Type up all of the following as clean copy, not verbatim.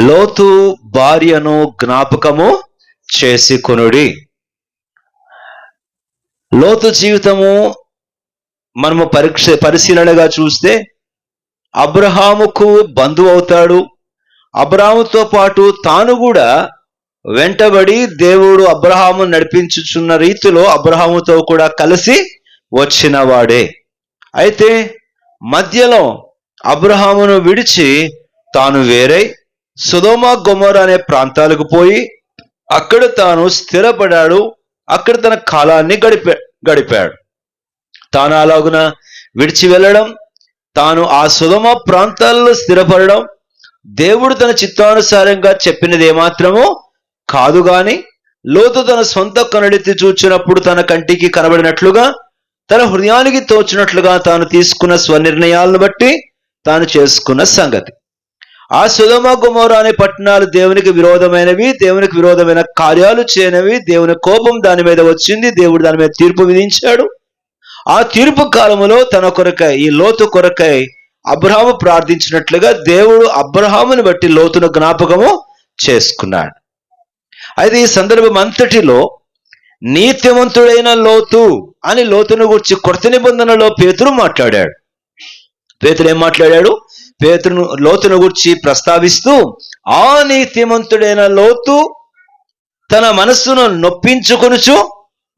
లోతు భార్యను జ్ఞాపకము చేసుకొనుడి. లోతు జీవితము మనము పరిశీలనగా చూస్తే అబ్రహాముకు బంధువు అవుతాడు. అబ్రహాముతో పాటు తాను కూడా వెంటబడి దేవుడు అబ్రహాము నడిపించుచున్న రీతిలో అబ్రహాముతో కూడా కలిసి వచ్చిన వాడే. అయితే మధ్యలో అబ్రహామును విడిచి తాను వేరే సొదొమ గొమొర్రా అనే ప్రాంతాలకు పోయి అక్కడ తాను స్థిరపడాడు. అక్కడ తన కాలాన్ని గడిపాడు. తాను అలాగున విడిచి వెళ్ళడం, తాను ఆ సొదొమ ప్రాంతాల్లో స్థిరపడడం దేవుడు తన చిత్తానుసారంగా చెప్పినది ఏమాత్రమో కాదు. గాని లోతు తన సొంత కనుడెత్తి చూచినప్పుడు తన కంటికి కనబడినట్లుగా, తన హృదయానికి తోచినట్లుగా తాను తీసుకున్న స్వనిర్ణయాలను బట్టి తాను చేసుకున్న సంగతి. ఆ సొదొమ గొమొర్రా అనే పట్టణాలు దేవునికి విరోధమైనవి, దేవునికి విరోధమైన కార్యాలు చేయనవి. దేవుని కోపం దాని మీద వచ్చింది. దేవుడు దాని మీద తీర్పు విధించాడు. ఆ తీర్పు కాలములో తన కొరకై, ఈ లోతు కొరకై అబ్రహాము ప్రార్థించినట్లుగా దేవుడు అబ్రహాముని బట్టి లోతును జ్ఞాపకము చేసుకున్నాడు. అయితే ఈ సందర్భం అంతటిలో నీతిమంతుడైన లోతు అని లోతును గురించి కొత్త నిబంధనలో పేతురు మాట్లాడాడు. పేతురు ఏం మాట్లాడాడు? పేతురు లోతును గురించి ప్రస్తావిస్తూ, ఆ నీతిమంతుడైన లోతు తన మనస్సును నొప్పించుకొనుచు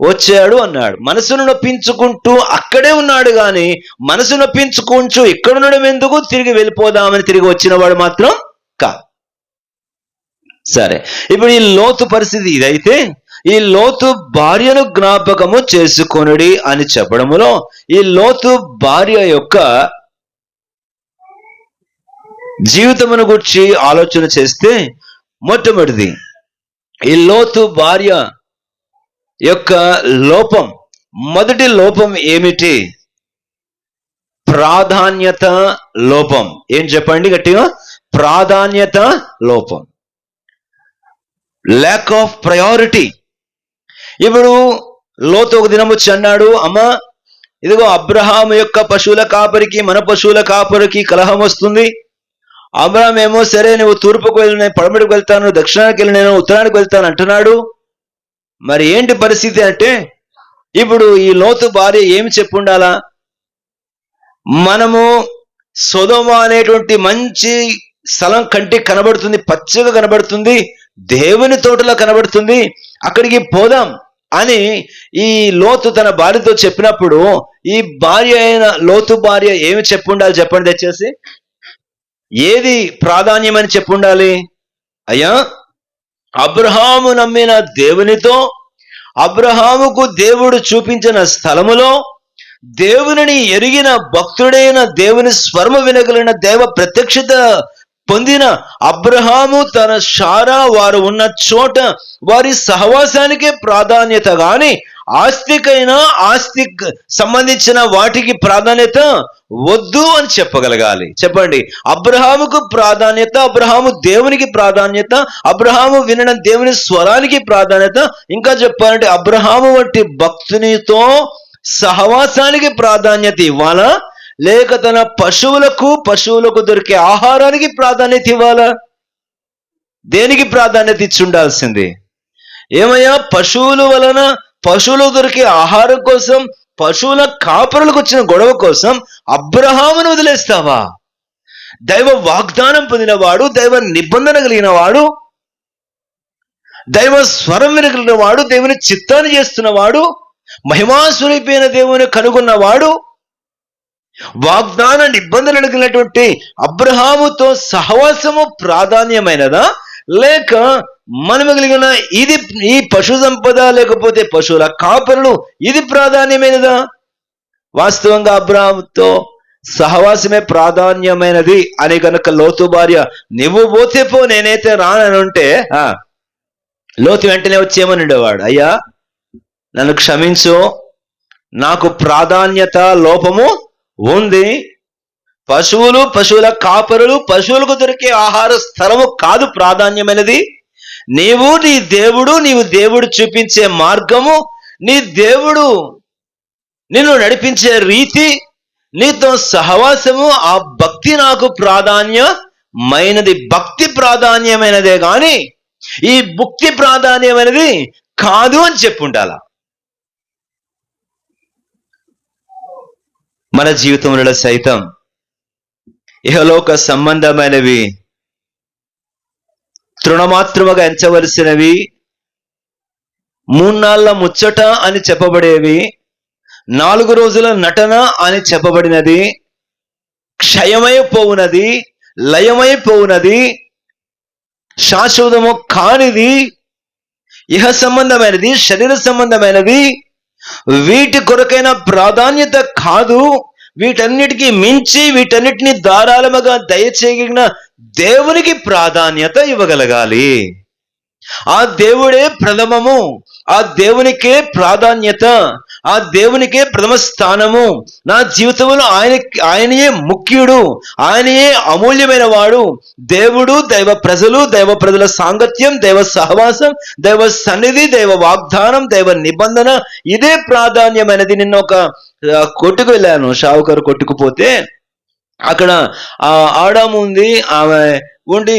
వచ్చాడు అన్నాడు. మనసును నొప్పించుకుంటూ అక్కడే ఉన్నాడు, గాని మనసు నొప్పించుకుంటూ ఇక్కడ ఉండడం ఎందుకు, తిరిగి వెళ్ళిపోదామని తిరిగి వచ్చిన వాడు మాత్రం కాదు. సరే, ఇప్పుడు ఈ లోతు పరిస్థితి ఇదైతే, ఈ లోతు భార్యను జ్ఞాపకము చేసుకొనుడి అని చెప్పడములో ఈ లోతు భార్య యొక్క జీవితమును గురించి ఆలోచన చేస్తే, మొట్టమొదటిది ఈ లోతు భార్య యొక్క లోపం, మొదటి లోపం ఏమిటి? ప్రాధాన్యత లోపం. ఏం చెప్పండి గట్టిగా? ప్రాధాన్యత లోపం, ల్యాక్ ఆఫ్ ప్రయారిటీ. ఇప్పుడు లోతు ఒక దినం వచ్చి అన్నాడు, అమ్మా ఇదిగో అబ్రహాము యొక్క పశువుల కాపరికి మన పశువుల కాపరికి కలహం వస్తుంది. అబ్రహాం ఏమో సరే నువ్వు తూర్పుకు వెళ్ళి నేను పడమటికి వెళ్తాను, దక్షిణానికి వెళ్ళి నేను ఉత్తరానికి వెళ్తాను అంటున్నాడు. మరి ఏంటి పరిస్థితి అంటే, ఇప్పుడు ఈ లోతు భార్య ఏమి చెప్పుండాలా? మనము సొదొమ అనేటువంటి మంచి స్థలం కంటికి కనబడుతుంది, పచ్చగా కనబడుతుంది, దేవుని తోటలో కనబడుతుంది, అక్కడికి పోదాం అని ఈ లోతు తన భార్యతో చెప్పినప్పుడు ఈ భార్య అయిన లోతు భార్య ఏమి చెప్పుండాలి చెప్పండి దయచేసి? ఏది ప్రాధాన్యమని చెప్పుండాలి? అయ్యా, అబ్రహాము నమ్మిన దేవునితో, అబ్రహాముకు దేవుడు చూపించిన స్థలములో, దేవునిని ఎరిగిన భక్తుడైన, దేవుని స్వరము వినగలిగిన, దేవ ప్రత్యక్షత పొందిన అబ్రహాము తన శారా వారు ఉన్న చోట వారి సహవాసానికే ప్రాధాన్యత, గాని ఆస్తికైనా ఆస్తి సంబంధించిన వాటికి ప్రాధాన్యత వద్దు అని చెప్పగలగాలి. చెప్పండి, అబ్రహాముకు ప్రాధాన్యత, అబ్రహాము దేవునికి ప్రాధాన్యత, అబ్రహాము వినన దేవుని స్వరానికి ప్రాధాన్యత, ఇంకా చెప్పాలంటే అబ్రహాము వంటి భక్తునితో సహవాసానికి ప్రాధాన్యత ఇవ్వాలా, లేక తన పశువులకు దొరికే ఆహారానికి ప్రాధాన్యత ఇవ్వాలా? దేనికి ప్రాధాన్యత ఇచ్చి ఉండాల్సింది? ఏమయ్యా, పశువుల వలన పశువులకు దొరికే ఆహారం కోసం, పశువుల కాపరులకు వచ్చిన గొడవ కోసం అబ్రహామును వదిలేస్తావా? దైవ వాగ్దానం పొందినవాడు, దైవ నిబంధన కలిగిన వాడు, దైవ స్వరం వినగలిగిన వాడు, దేవుని చిత్తాన్ని చేస్తున్నవాడు, మహిమాస్వరూపైన దేవుని కనుగొన్నవాడు, వాగ్దాన నిబంధనలు కలిగినటువంటి అబ్రహాముతో సహవాసము ప్రాధాన్యమైనదా, లేక మనము కలిగిన ఇది ఈ పశు సంపద లేకపోతే పశువుల కాపరులు ఇది ప్రాధాన్యమైనదా? వాస్తవంగా అబ్రహాముతో సహవాసమే ప్రాధాన్యమైనది అని కనుక లోతు భార్య నువ్వు పోతే పో నేనైతే రానంటే లోతు వెంటనే వచ్చేమని ఉండేవాడు, అయ్యా నన్ను క్షమించు, నాకు ప్రాధాన్యత లోపము ఉంది. పశువులు, పశువుల కాపరులు, పశువులకు దొరికే ఆహార స్థలము కాదు ప్రాధాన్యమైనది. నీవు నీ దేవుడు, నీవు దేవుడు చూపించే మార్గము, నీ దేవుడు నిన్ను నడిపించే రీతి, నీతో సహవాసము, ఆ భక్తి నాకు ప్రాధాన్యమైనది మైనది భక్తి ప్రాధాన్యమైనదే కానీ ఈ భుక్తి ప్రాధాన్యమైనది కాదు అని చెప్పుండాల. మన జీవితంలో సైతం ఇహలోక సంబంధమైనవి తృణమాత్రముగా ఎంచవలసినవి, 3 నాళ్ళ ముచ్చట అని చెప్పబడేవి, 4 రోజుల నటన అని చెప్పబడినది క్షయమైపోవునది, లయమైపోవునది, శాశ్వతము కానిది, ఇహ సంబంధమైనది, శరీర సంబంధమైనది, వీటి కొరకైన ప్రాధాన్యత కాదు. వీటన్నిటికీ మించి వీటన్నిటిని ధారాళముగా దయచేయగలిగిన దేవునికి ప్రాధాన్యత ఇవ్వగలగాలి. ఆ దేవుడే ప్రథమము, ఆ దేవునికే ప్రాధాన్యత, ఆ దేవునికే ప్రథమ స్థానము. నా జీవితంలో ఆయనయే ముఖ్యుడు, ఆయనయే అమూల్యమైన వాడు. దేవుడు, దైవ ప్రజలు, దైవ ప్రజల సాంగత్యం, దైవ సహవాసం, దైవ సన్నిధి, దైవ వాగ్దానం, దైవ నిబంధన, ఇదే ప్రాధాన్యమైనది. నిన్న ఒక కొట్టుకు వెళ్ళాను, షావుకారు కొట్టుకుపోతే అక్కడ ఆడాము ఉంది, ఆమె ఉండి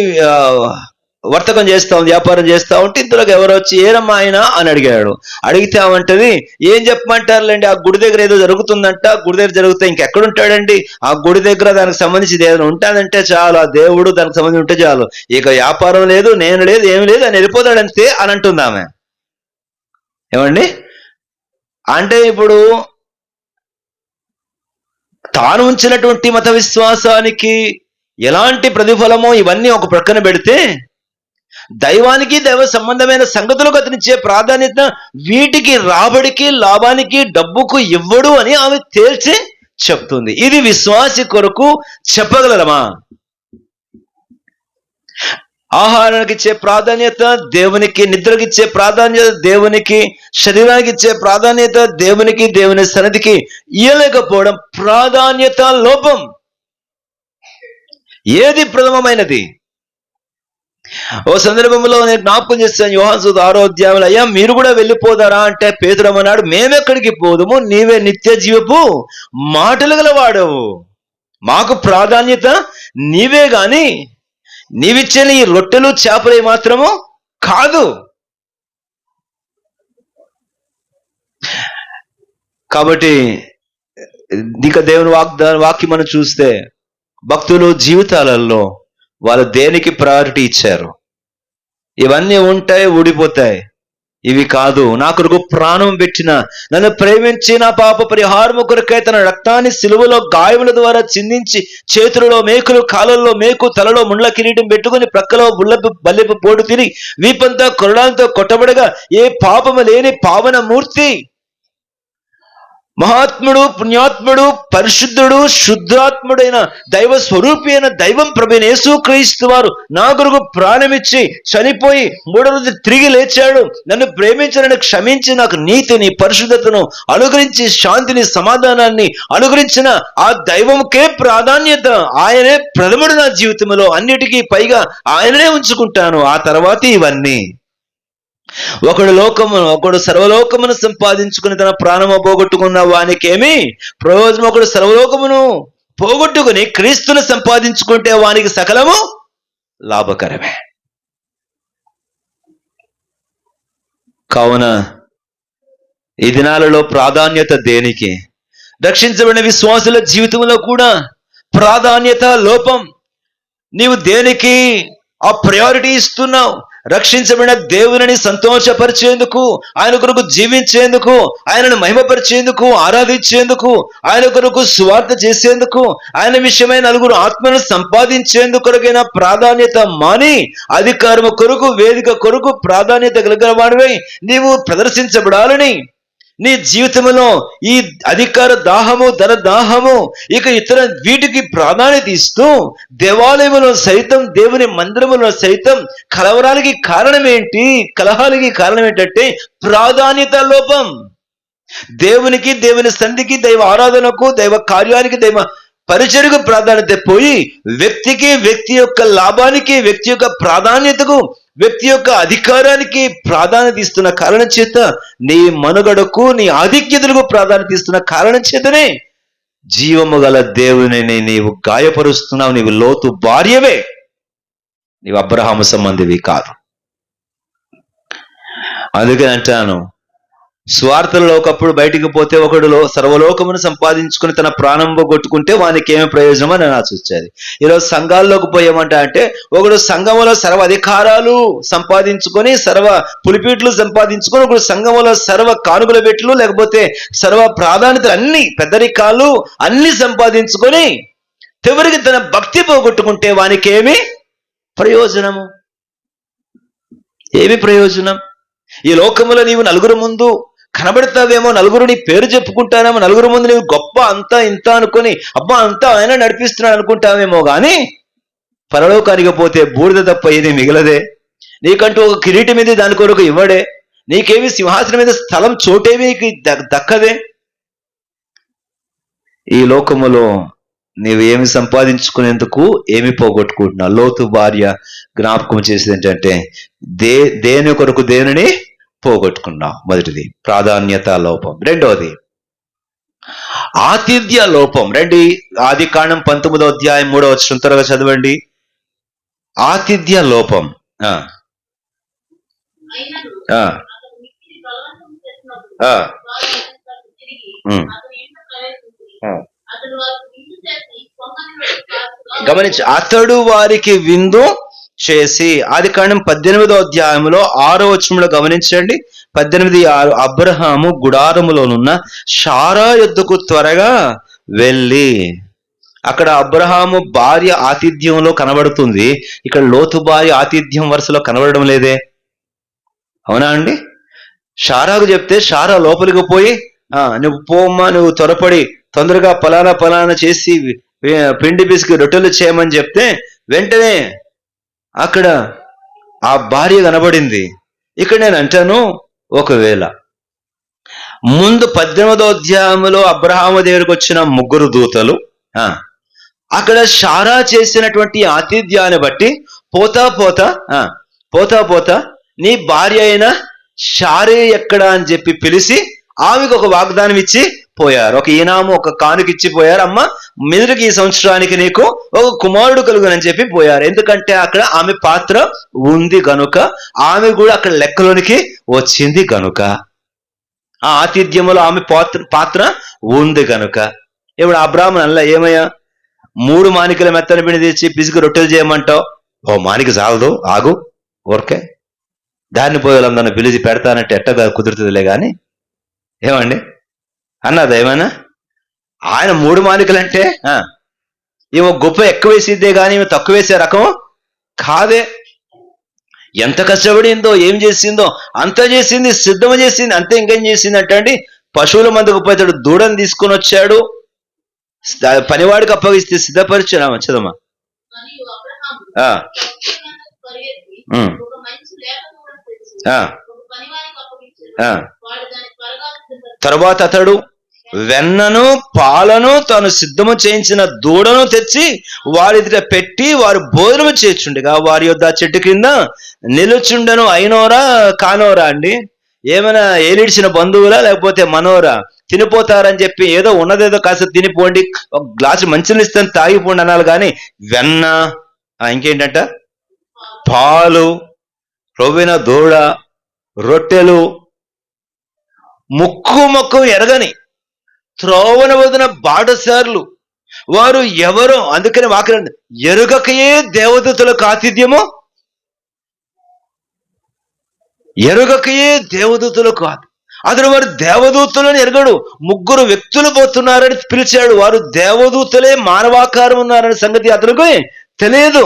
వర్తకం చేస్తా ఉంది, వ్యాపారం చేస్తా ఉంటే ఇంతలోకి ఎవరు వచ్చి ఏరమ్మా ఆయన అని అడిగాడు. అడిగితే ఆమంటది, ఏం చెప్పమంటారులేండి, ఆ గుడి దగ్గర ఏదో జరుగుతుందంట, గుడి దగ్గర జరిగితే ఇంకెక్కడుంటాడండి, ఆ గుడి దగ్గర దానికి సంబంధించి ఏదైనా ఉంటానంటే చాలు, ఆ దేవుడు దానికి సంబంధించి ఉంటే చాలు, ఇక వ్యాపారం లేదు, నేను లేదు, ఏమి లేదు అని వెళ్ళిపోతాడంతే అని అంటుంది ఆమె. ఏమండి అంటే ఇప్పుడు తాను ఉంచినటువంటి మత విశ్వాసానికి ఎలాంటి ప్రతిఫలమో ఇవన్నీ ఒక ప్రక్కన పెడితే, దైవానికి దైవ సంబంధమైన సంగతులకు అతనిచ్చే ప్రాధాన్యత వీటికి రాబడికి, లాభానికి, డబ్బుకు ఇవ్వడు అని ఆమె తేల్చి చెప్తుంది. ఇది విశ్వాసి కొరకు చెప్పగలమా? ఆహారానికి ఇచ్చే ప్రాధాన్యత దేవునికి, నిద్రకి ఇచ్చే ప్రాధాన్యత దేవునికి, శరీరానికి ఇచ్చే ప్రాధాన్యత దేవునికి, దేవుని సన్నిధికి ఇయ్యలేకపోవడం ప్రాధాన్యత లోపం. ఏది ప్రథమమైనది? ఓ సందర్భంలో నేను జ్ఞాపకం చేస్తాను, యోహాను సువార్త 6వ అధ్యాయంలో, అయ్యా మీరు కూడా వెళ్ళిపోదారా అంటే పేతురు అన్నాడు, మేమెక్కడికి పోదుము, నీవే నిత్య జీవపు మాటలు గలవాడవు, మాకు ప్రాధాన్యత నీవే గాని నీవిచ్చిన ఈ రొట్టెలు చేపలే మాత్రము కాదు. కాబట్టి ఇక దేవుని వాక్యం మనం చూస్తే భక్తులు జీవితాలలో వాళ్ళు దేనికి ప్రయారిటీ ఇచ్చారు? ఇవన్నీ ఉంటాయి, ఊడిపోతాయి, ఇవి కాదు. నా కొరకు ప్రాణం పెట్టిన, నన్ను ప్రేమించి నా పాప పరిహారము కొరకై తన రక్తాన్ని సిలువలో గాయముల ద్వారా చిందించి, చేతులలో మేకులు, కాళ్ళల్లో మేకు, తలలో ముండ్ల కిరీటం పెట్టుకుని, ప్రక్కలో బల్లెపు పోటు తిని, వీపంతా కొరడాలతో కొట్టబడగా ఏ పాపము లేని పావన మూర్తి, మహాత్ముడు, పుణ్యాత్ముడు, పరిశుద్ధుడు, శుద్ధాత్ముడైన దైవ స్వరూపి అయిన దైవం ప్రభువైన యేసుక్రీస్తు వారు నా కొరకు ప్రాణమిచ్చి చనిపోయి 3వ రోజు తిరిగి లేచాడు. నన్ను ప్రేమించి, నన్ను క్షమించి, నాకు నీతిని, పరిశుద్ధతను అనుగ్రహించి, శాంతిని, సమాధానాన్ని అనుగ్రహించిన ఆ దైవంకే ప్రాధాన్యత. ఆయనే ప్రథముడు నా జీవితంలో, అన్నిటికీ పైగా ఆయననే ఉంచుకుంటాను, ఆ తర్వాత ఇవన్నీ. ఒకడు సర్వలోకమును సంపాదించుకుని తన ప్రాణము పోగొట్టుకున్న వానికేమి ప్రయోజనం? ఒకడు సర్వలోకమును పోగొట్టుకుని క్రీస్తును సంపాదించుకుంటే వానికి సకలము లాభకరమే. కావున ఈ దినాలలో ప్రాధాన్యత దేనికి? రక్షించబడిన విశ్వాసుల జీవితంలో కూడా ప్రాధాన్యత లోపం. నీవు దేనికి ఆ ప్రయారిటీ ఇస్తున్నావు? రక్షించబడిన దేవుని సంతోషపరిచేందుకు, ఆయన కొరకు జీవించేందుకు, ఆయనను మహిమపరిచేందుకు, ఆరాధించేందుకు, ఆయన కొరకు సువార్త చేసేందుకు, ఆయన విషయమైన 4 ఆత్మను సంపాదించేందుకు కొరకైన ప్రాధాన్యత మాని, అధికారము కొరకు, వేదిక కొరకు ప్రాధాన్యత కలిగిన వాడివై నీవు ప్రదర్శించబడాలని, నీ జీవితంలో ఈ అధికార దాహము, ధన దాహము, ఇక ఇతర వీటికి ప్రాధాన్యత ఇస్తూ దేవాలయంలో సైతం, దేవుని మందిరములో సైతం కలవరాలకి కారణం ఏంటి? కలహాలకి కారణం ఏంటంటే ప్రాధాన్యత లోపం. దేవునికి, దేవుని సన్నిధికి, దైవ ఆరాధనకు, దైవ కార్యానికి, దైవ పరిచర్యకు ప్రాధాన్యత పోయి వ్యక్తికి, వ్యక్తి యొక్క లాభానికి, వ్యక్తి యొక్క ప్రాధాన్యతకు, వ్యక్తి యొక్క అధికారానికి ప్రాధాన్యత ఇస్తున్న కారణం చేత, నీ మనుగడకు, నీ ఆధిక్యతలకు ప్రాధాన్యత ఇస్తున్న కారణం చేతనే జీవము గల దేవుని నీవు గాయపరుస్తున్నావు. నీవు లోతు భార్యవే. నీవు అబ్రహాము సంబంధివి కాదు. అందుకని అంటాను, స్వార్థంలో ఒకప్పుడు బయటికి పోతే ఒకడు సర్వలోకమును సంపాదించుకుని తన ప్రాణం పోగొట్టుకుంటే వానికి ఏమి ప్రయోజనం అని వచ్చేది. ఈరోజు సంఘాల్లోకి పోయామంట అంటే ఒకడు సంఘంలో సర్వ అధికారాలు సంపాదించుకొని, సర్వ పులిపీట్లు సంపాదించుకొని, ఒకడు సంఘంలో సర్వ కానుకల పెట్లు లేకపోతే సర్వ ప్రాధాన్యతలు అన్ని పెద్దరికాలు అన్ని సంపాదించుకొని చివరికి తన భక్తి పోగొట్టుకుంటే వానికి ఏమి ప్రయోజనము? ఏమి ప్రయోజనం? ఈ లోకములో నీవు నలుగురు ముందు కనబడతావేమో, నలుగురు నీ పేరు చెప్పుకుంటానేమో, నలుగురు ముందు నీవు గొప్ప అంతా ఇంత అనుకొని అబ్బా అంతా ఆయన నడిపిస్తున్నాడు అనుకుంటావేమో, కానీ పరలోకానికి పోతే బూడిద తప్ప ఏది మిగలదే. నీకంటూ ఒక కిరీటం మీద దాని కొరకు ఇవ్వడే, నీకేమి సింహాసనం మీద స్థలం చోటేమి దక్కదే. ఈ లోకములో నీవు ఏమి సంపాదించుకునేందుకు ఏమి పోగొట్టుకుంటున్నావు? లోతు భార్య జ్ఞాపకం చేసేది ఏంటంటే దేని కొరకు దేనిని పోగొట్టుకున్నావు. మొదటిది ప్రాధాన్యత లోపం. రెండవది ఆతిథ్య లోపం. రండి ఆదికాండం 19వ అధ్యాయం 3వ వచనం త్వరగా చదవండి. ఆతిథ్య లోపం. గమనించి, అతడు వారికి విందు చేసి. ఆదికాండం 18వ అధ్యాయంలో 6వ వచనంలో గమనించండి, 18:6. అబ్రహాము గుడారములోనున్న శారా యొద్దకు త్వరగా వెళ్ళి. అక్కడ అబ్రహాము భార్య ఆతిథ్యంలో కనబడుతుంది, ఇక్కడ లోతు భార్య ఆతిథ్యం వరుసలో కనబడడం లేదే. అవునా అండి? శారాకు చెప్తే శారా లోపలికి పోయి నువ్వు పోమ్మా, నువ్వు త్వరపడి తొందరగా పలానా చేసి పిండి పిసికి రొట్టెలు చేయమని చెప్తే వెంటనే అక్కడ ఆ భార్య కనబడింది. ఇక్కడ నేను అంటాను, ఒకవేళ ముందు 18వ అధ్యాయంలో అబ్రహాము దగ్గరకు వచ్చిన 3 దూతలు అక్కడ శారా చేసినటువంటి ఆతిథ్యాన్ని బట్టి పోతా నీ భార్య అయిన శారే ఎక్కడా అని చెప్పి పిలిచి ఆమెకు ఒక వాగ్దానం ఇచ్చి పోయారు. ఒక ఈనాము, ఒక కానుక ఇచ్చి పోయారు. అమ్మ మీదకి ఈ సంవత్సరానికి నీకు ఒక కుమారుడు కలుగునని చెప్పి పోయారు. ఎందుకంటే అక్కడ ఆమె పాత్ర ఉంది గనుక, ఆమె కూడా అక్కడ లెక్కలోనికి వచ్చింది గనుక, ఆ ఆతిథ్యములో ఆమె పాత్ర ఉంది గనుక. ఇప్పుడు అబ్రాహ్మణ్ అల్ల ఏమయ్యా 3 మానికల మెత్తని పిండి తెచ్చి పిసికి రొట్టెలు చేయమంటావు, ఓ మానిక చాలదు ఆగు ఊరికే దాన్ని పోయేలందరిని పిలిచి పెడతానంటే ఎట్టగా కుదురుతుందిలే కానీ ఏమండి అన్నది ఏమైనా? ఆయన 3 మానికలంటే ఏమో గొప్ప ఎక్కువ వేసిద్దే కానీ ఏమో తక్కువ వేసే రకం కాదే. ఎంత కష్టపడిందో, ఏం చేసిందో అంత చేసింది, సిద్ధం చేసింది. అంతే, ఇంకేం చేసింది అంటే అండి, పశువుల మందుకు పోతాడు, దూడని తీసుకొని వచ్చాడు, పనివాడికి అప్పగిస్తే సిద్ధపరిచాడు. చదమ్మా. తర్వాత అతడు వెన్నను పాలను తాను సిద్ధము చేయించిన దూడను తెచ్చి వారి ఎదుట పెట్టి వారు భోజనము చేర్చుండగా వారి యొద్ద చెట్టు కింద నిలుచుండను. అయినోరా కానోరా అండి? ఏమైనా ఏలిడిచిన బంధువులా లేకపోతే మనోరా? తినిపోతారని చెప్పి ఏదో ఉన్నదేదో కాస్త తినిపోండి, ఒక గ్లాసు మంచిని ఇస్తాను తాగిపోండి అనాలి కానీ వెన్న, ఇంకేంటంట పాలు, రొవ్విన దూడ, రొట్టెలు, ముక్కు ఎరగని త్రోవన వదిన బాటసార్లు వారు ఎవరో. అందుకని వాక్యం ఎరుగకయే దేవదూతలకు ఆతిథ్యము, ఎరుగకయే దేవదూతలకు అతడు వారు దేవదూతలను ఎరగడు. 3 వ్యక్తులు పోతున్నారని పిలిచాడు, వారు దేవదూతలే మానవాకారం ఉన్నారనే సంగతి అతనికి తెలియదు.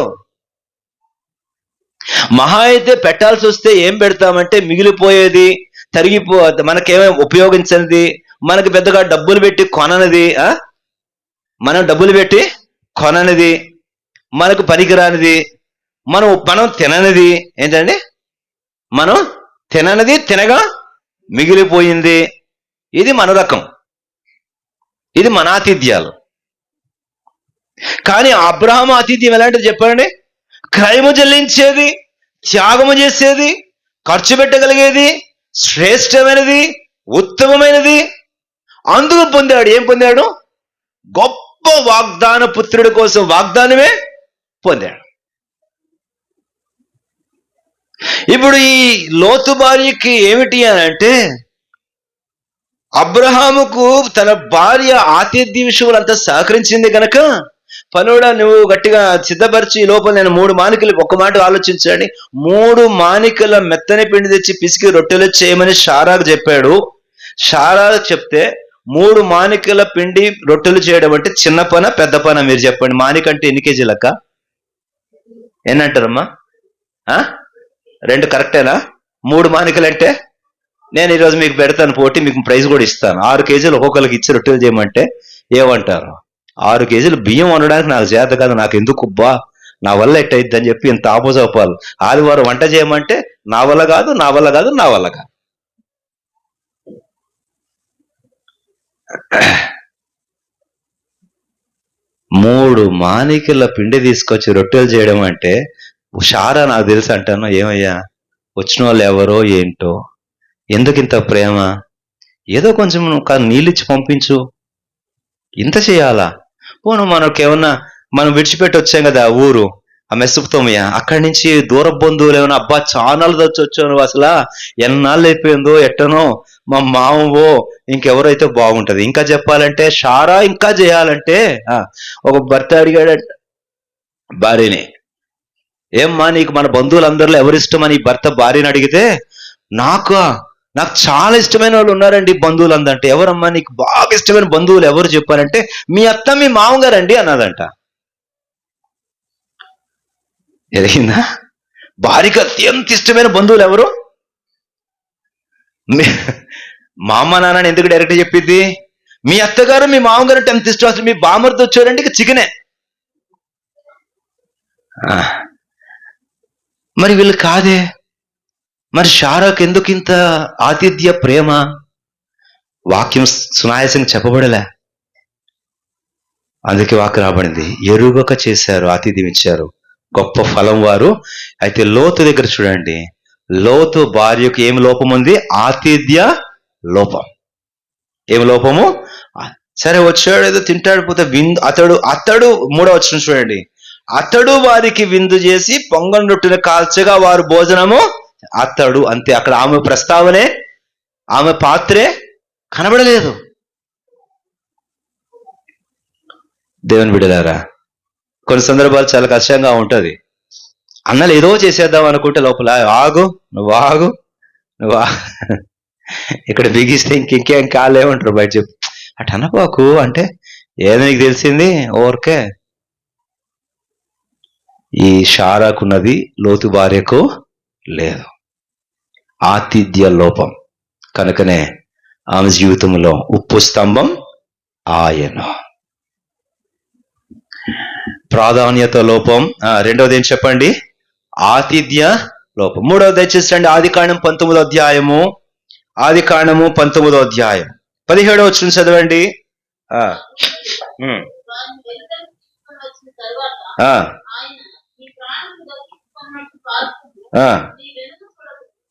మహా అయితే పెట్టాల్సి వస్తే ఏం పెడతామంటే మిగిలిపోయేది, మనకేమో ఉపయోగించనిది, మనకి పెద్దగా డబ్బులు పెట్టి కొననిది, మనం డబ్బులు పెట్టి కొననిది, మనకు పనికిరానిది, మనం తిననిది. ఏంటండి? మనం తిననిది, తినగా మిగిలిపోయింది. ఇది మన రకం, ఇది మన ఆతిథ్యాలు. కానీ అబ్రహాము ఆతిథ్యం ఎలాంటిది చెప్పండి? క్రయము చెల్లించేది, త్యాగము చేసేది, ఖర్చు పెట్టగలిగేది, శ్రేష్టమైనది, ఉత్తమమైనది. అందుకు పొందాడు. ఏం పొందాడు? గొప్ప వాగ్దాన పుత్రుడి కోసం వాగ్దానమే పొందాడు. ఇప్పుడు ఈ లోతు భార్యకి ఏమిటి అని అంటే, అబ్రహాముకు తన భార్య ఆతిథ్య విషయంలో అంతా సహకరించింది గనక, పనుడా నువ్వు గట్టిగా సిద్ధపరిచి ఈ లోపల నేను 3 మానికలు, ఒక్క మాట ఆలోచించండి, 3 మానికల మెత్తని పిండి తెచ్చి పిసికి రొట్టెలు చేయమని షారాకు చెప్పాడు. షారా చెప్తే 3 మానికల పిండి రొట్టెలు చేయడం అంటే చిన్న పన పెద్ద పన? మీరు చెప్పండి. మానిక అంటే ఎన్ని కేజీలక్క? ఎన్నంటారమ్మా? 2 కరెక్టేనా? 3 మానికలు అంటే నేను ఈరోజు మీకు పెడతాను పోటీ, మీకు ప్రైజ్ కూడా ఇస్తాను. 6 కేజీలు ఒక్కొక్కరికి ఇచ్చి రొట్టెలు చేయమంటే ఏమంటారు? 6 కేజీలు బియ్యం వండడానికి నాకు చేత కాదు, నాకు ఎందుకు బా, నా వల్ల ఎట్టయిద్ది అని చెప్పి ఇంత ఆపోజోపాలు. ఆదివారం వంట చేయమంటే నా వల్ల కాదు, నా వల్ల కాదు, నా వల్ల కాదు. మూడు మానికల పిండి తీసుకొచ్చి రొట్టెలు చేయడం అంటే, షారా నాకు తెలుసు అంటాను. ఏమయ్యా, వచ్చిన వాళ్ళు ఎవరో ఏంటో, ఎందుకు ఇంత ప్రేమ? ఏదో కొంచెం నీళ్ళిచ్చి పంపించు, ఇంత చేయాలా? పోను మనకేమన్నా, మనం విడిచిపెట్టి వచ్చాం కదా ఊరు, ఆ మెసుపుతోమయ్య, అక్కడి నుంచి దూర బంధువులు ఏమన్నా, అబ్బా చానాలు వచ్చాను, అసలు ఎన్నాళ్ళు అయిపోయిందో ఎట్టనో, మా మామవో ఇంకెవరైతే బాగుంటది. ఇంకా చెప్పాలంటే షారా ఇంకా చేయాలంటే, ఒక భర్త అడిగాడట భార్యని, ఏమ్మా నీకు మన బంధువులందరిలో ఎవరిష్టమని భర్త భార్యని అడిగితే, నాకు చాలా ఇష్టమైన వాళ్ళు ఉన్నారండి బంధువులు అందంటే. ఎవరమ్మా నీకు బాగా ఇష్టమైన బంధువులు ఎవరు చెప్పారంటే, మీ అత్త మీ మామగారండి అన్నదంట. ఎదిగిందా? భార్యకి అత్యంత ఇష్టమైన బంధువులు ఎవరు? మా అమ్మ నాన్నని ఎందుకు డైరెక్ట్ చెప్పిద్ది? మీ అత్తగారు మీ మామగారు అంటే ఎంత ఇష్టం, అసలు మీ బామర్ది వచ్చారంటే ఇక చికెనే. మరి వీళ్ళు కాదే, మరి షారాకు ఎందుకు ఇంత ఆతిథ్య ప్రేమ? వాక్యం సునాయాసంగా చెప్పబడలే, అందుకే వాక్యం రాబడింది, ఎరుగక చేశారు, ఆతిథ్యం ఇచ్చారు, గొప్ప ఫలం వారు. అయితే లోతు దగ్గర చూడండి, లోతు భార్యకు ఏం లోపం ఉంది? ఆతిథ్య లోపం. ఏం లోపము? సరే వచ్చాడు, ఏదో తింటాడు, పోతే విందు అతడు 3వ వచనం చూడండి, అతడు వారికి విందు చేసి పొంగని రొట్టెను కాల్చగా వారు భోజనము. అతడు అంతే, అక్కడ ఆమె ప్రస్తావనే, ఆమె పాత్రే కనబడలేదు. దేవుని బిడ్డలారా, కొన్ని సందర్భాలు చాలా కష్టంగా ఉంటది. అన్నలు ఏదో చేసేద్దాం అనుకుంటే లోపల ఆగు, నువ్వు ఇక్కడ బిగిస్తే ఇంకేం కాలేమంటారు బయట. చెప్పు అటు అనపాకు అంటే, ఏదో నీకు తెలిసింది ఓర్కే. ఈ షారాకున్నది, లోతు భార్యకు లేదు, ఆతిథ్య లోపం. కనుకనే ఆమె జీవితంలో ఉప్పు స్తంభం ఆయన. ప్రాధాన్యత లోపం. రెండవది ఏం చెప్పండి? ఆతిథ్య లోపం. మూడవది దయచేసి ఆదికాండం 19వ అధ్యాయము, ఆదికాండము 19వ అధ్యాయం 17వ వచనం చదవండి.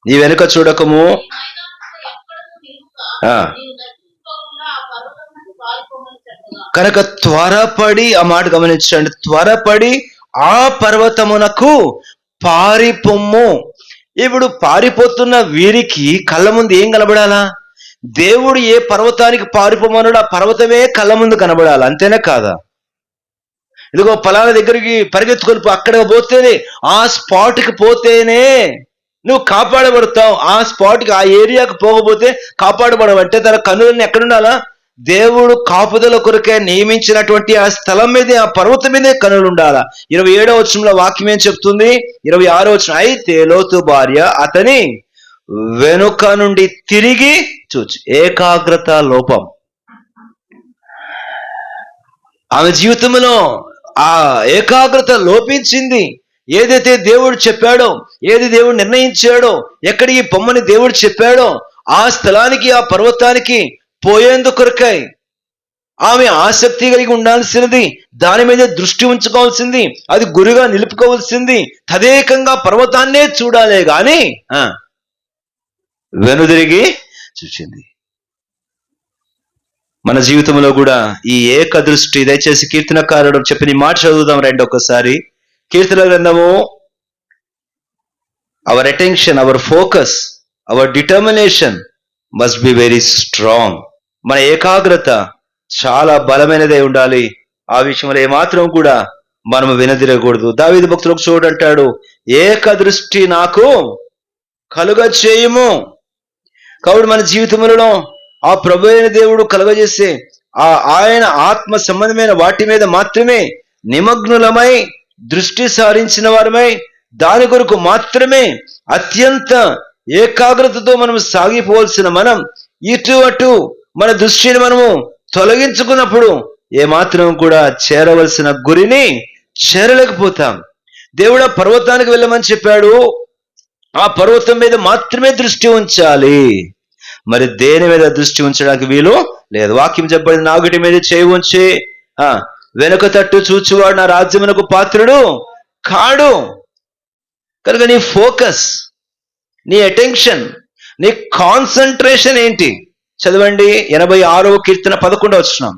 నీ వెనుక చూడకము, కనుక త్వరపడి, ఆ మాట గమనించండి, త్వరపడి ఆ పర్వతమునకు పారిపొమ్ము. ఇప్పుడు పారిపోతున్న వీరికి కళ్ళ ముందు ఏం కనబడాలా? దేవుడు ఏ పర్వతానికి పారిపోమన్నాడు ఆ పర్వతమే కళ్ళ ముందు కనబడాలి, అంతేనా కాదా? ఇదిగో ఫలానా దగ్గరికి పరిగెత్తుకొని అక్కడ పోతేనే, ఆ స్పాట్కి పోతేనే నువ్వు కాపాడబడతావు. ఆ స్పాట్కి, ఆ ఏరియాకి పోకపోతే కాపాడబడవంటే తన కన్నులన్నీ ఎక్కడుండాలా? దేవుడు కాపుదల కొరకే నియమించినటువంటి ఆ స్థలం మీదే, ఆ పర్వతం మీదే కన్నులు ఉండాలా. 27వ వచనంలో వాక్యం ఏం చెప్తుంది? 26వ వచనం, అయితే లోతు భార్య అతని వెనుక నుండి తిరిగి చూచి. ఏకాగ్రత లోపం ఆమె జీవితంలో, ఆ ఏకాగ్రత లోపించింది. ఏదైతే దేవుడు చెప్పాడో, ఏది దేవుడు నిర్ణయించాడో, ఎక్కడికి పొమ్మని దేవుడు చెప్పాడో ఆ స్థలానికి, ఆ పర్వతానికి పోయేందుకొరకై ఆమె ఆసక్తి కలిగి ఉండాల్సినది, దాని మీద దృష్టి ఉంచుకోవాల్సింది, అది గురిగా నిలుపుకోవాల్సింది, తదేకంగా పర్వతాన్నే చూడాలే గాని వెనుదిరిగి చూచింది. మన జీవితంలో కూడా ఈ ఏక దృష్టి, దయచేసి కీర్తనకారుడు చెప్పిన మాట చదువుదాం రండి ఒక్కసారి. కీర్తన గ్రంథము our attention, our focus, hour determination must be very strong. మన ఏకాగ్రత చాలా బలమైనదే ఉండాలి. ఆ విషయంలో ఏమాత్రం కూడా మనము వినదిరగకూడదు. దావీదు భక్తుడు ఒక చోటు అంటాడు, ఏక దృష్టి నాకు కలుగ చేయము. కాబట్టి మన జీవితములలో ఆ ప్రభు అయిన దేవుడు కలుగజేసే ఆయన ఆత్మ సంబంధమైన వాటి మీద మాత్రమే నిమగ్నులమై దృష్టి సారించిన వారమై దాని కొరకు మాత్రమే అత్యంత ఏకాగ్రతతో మనం సాగిపోవాల్సిన మనం ఇటు అటు మన దృష్టిని మనము తొలగించుకున్నప్పుడు ఏమాత్రం కూడా చేరవలసిన గురిని చేరలేకపోతాం. దేవుడు ఆ పర్వతానికి వెళ్ళమని చెప్పాడు, ఆ పర్వతం మీద మాత్రమే దృష్టి ఉంచాలి. మరి దేని మీద దృష్టి ఉంచడానికి వీలు లేదు. వాక్యం చెప్పబడింది, నాగుటి మీద చేయి ఉంచి వెనుక తట్టు చూచువాడు నా రాజ్యమునకు పాత్రుడు కాడు. కనుక నీ ఫోకస్, నీ అటెన్షన్, నీ కాన్సన్ట్రేషన్ ఏంటి? చదవండి 86వ కీర్తన 11వ వచనం.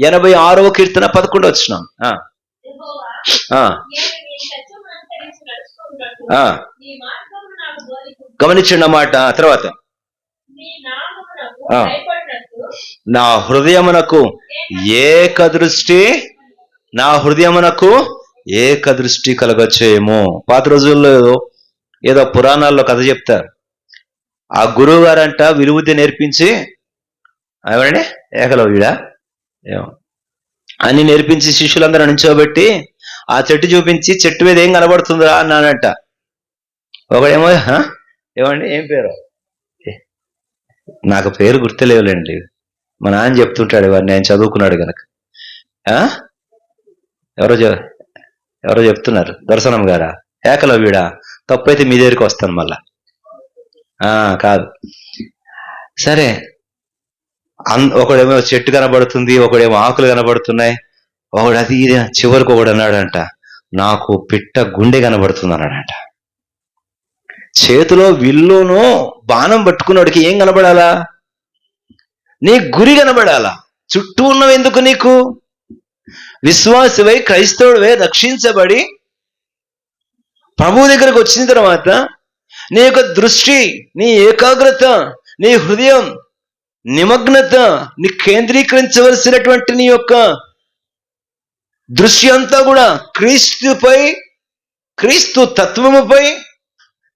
86వ కీర్తన 11వ వచనం. గమనించండి అన్నమాట. తర్వాత నా హృదయమునకు ఏకదృష్టి, నా హృదయమునకు ఏకదృష్టి కలగచేయము. పాత రోజుల్లో ఏదో పురాణాల్లో కథ చెప్తారు. ఆ గురువు గారంట విలువిద్య నేర్పించి ఏమండి ఏకలవ్యుడా ఏమో అన్ని నేర్పించి శిష్యులందరూ నుంచోబెట్టి ఆ చెట్టు చూపించి చెట్టు మీద ఏం కనబడుతుందా అన్నానంట. ఒకడేమో ఏమండి ఏం పేరు, నాకు పేరు గుర్తులేవులేండి, మా నాన్న చెప్తుంటాడు ఇవన్నీ, ఆయన చదువుకున్నాడు కనుక. ఎవరో చెప్తున్నారు, దర్శనం గారా, ఏకలవ్యుడా, తప్పైతే మీ దగ్గరికి వస్తాను మళ్ళా. కాదు, సరే. ఒకడేమో చెట్టు కనబడుతుంది, ఒకడేమో ఆకులు కనబడుతున్నాయి, ఒకడు అది ఇది. చివరికి ఒకడు అన్నాడంట, నాకు పిట్ట గుండె కనబడుతుంది అన్నాడంట. చేతిలో విల్లును బాణం పట్టుకున్నవాడికి ఏం కనబడాలా? నీ గురి కనబడాలా. చుట్టూ ఉన్నవి ఎందుకు నీకు? విశ్వాసవై క్రైస్తవుడివై రక్షించబడి ప్రభు దగ్గరకు వచ్చిన తర్వాత నీ యొక్క దృష్టి, నీ ఏకాగ్రత, నీ హృదయం నిమగ్నత, నీ కేంద్రీకరించవలసినటువంటి నీ యొక్క దృష్టి అంతా కూడా క్రీస్తుపై, క్రీస్తు తత్వముపై,